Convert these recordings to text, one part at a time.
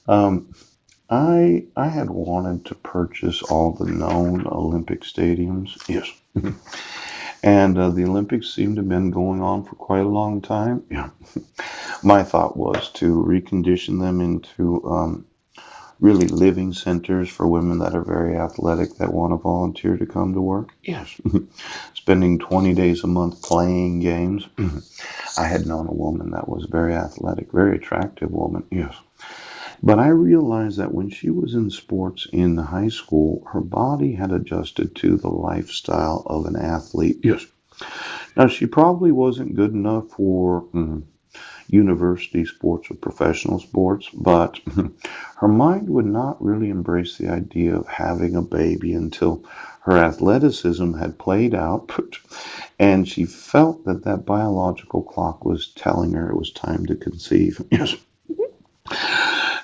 Um, I had wanted to purchase all the known Olympic stadiums. Yes. And the Olympics seem to have been going on for quite a long time. Yeah. My thought was to recondition them into really living centers for women that are very athletic that want to volunteer to come to work. Yes. Spending 20 days a month playing games. I had known a woman that was very athletic, very attractive woman. Yes. But I realized that when she was in sports in high school, her body had adjusted to the lifestyle of an athlete. Yes. Now, she probably wasn't good enough for university sports or professional sports, but her mind would not really embrace the idea of having a baby until her athleticism had played out, and she felt that that biological clock was telling her it was time to conceive. Yes.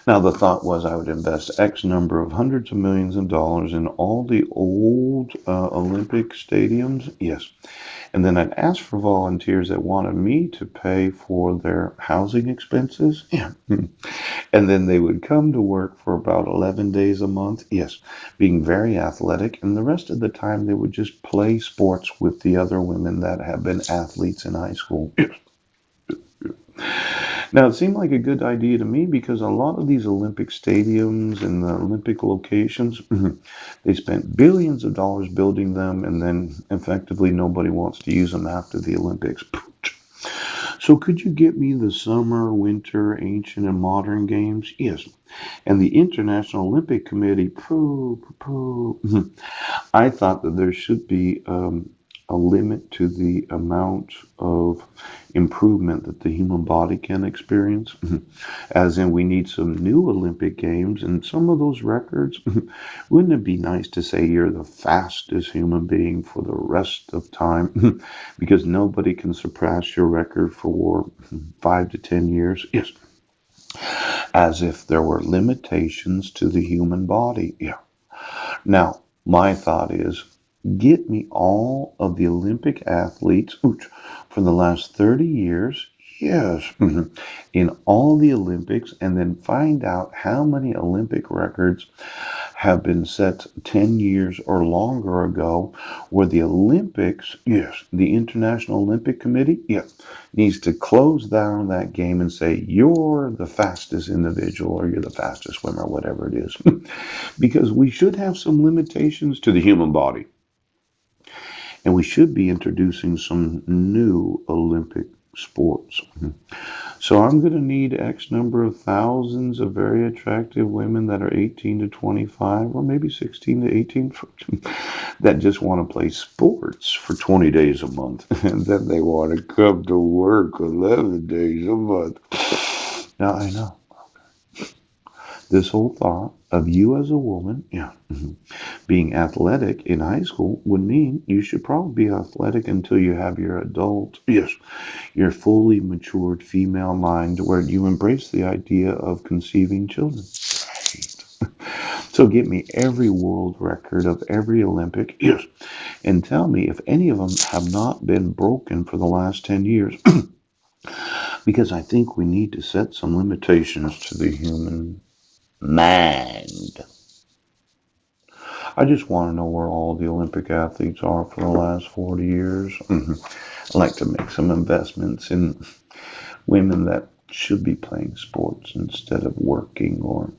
Now, the thought was I would invest X number of hundreds of millions of dollars in all the old Olympic stadiums. Yes. And then I'd ask for volunteers that wanted me to pay for their housing expenses. Yeah. And then they would come to work for about 11 days a month. Yes. Being very athletic. And the rest of the time, they would just play sports with the other women that have been athletes in high school. Now, it seemed like a good idea to me because a lot of these Olympic stadiums and the Olympic locations, they spent billions of dollars building them, and then effectively nobody wants to use them after the Olympics. So, could you get me the summer, winter, ancient, and modern games? Yes. And the International Olympic Committee, I thought that there should be a limit to the amount of improvement that the human body can experience. As in, we need some new Olympic Games, and some of those records, wouldn't it be nice to say you're the fastest human being for the rest of time? Because nobody can surpass your record for 5 to 10 years. Yes. As if there were limitations to the human body. Yeah. Now, my thought is get me all of the Olympic athletes for the last 30 years. Yes, in all the Olympics, and then find out how many Olympic records have been set 10 years or longer ago, where the Olympics, yes, the International Olympic Committee, yes, needs to close down that game and say, you're the fastest individual or you're the fastest swimmer, whatever it is. Because we should have some limitations to the human body. And we should be introducing some new Olympic sports. So I'm going to need X number of thousands of very attractive women that are 18 to 25, or maybe 16 to 18, that just want to play sports for 20 days a month. And then they want to come to work 11 days a month. Now, I know this whole thought of you as a woman, yeah, being athletic in high school would mean you should probably be athletic until you have your adult, yes, your fully matured female mind where you embrace the idea of conceiving children. So get me every world record of every Olympic, yes, and tell me if any of them have not been broken for the last 10 years. Because I think we need to set some limitations to the human mind. I just want to know where all the Olympic athletes are for the last 40 years. I'd like to make some investments in women that should be playing sports instead of working or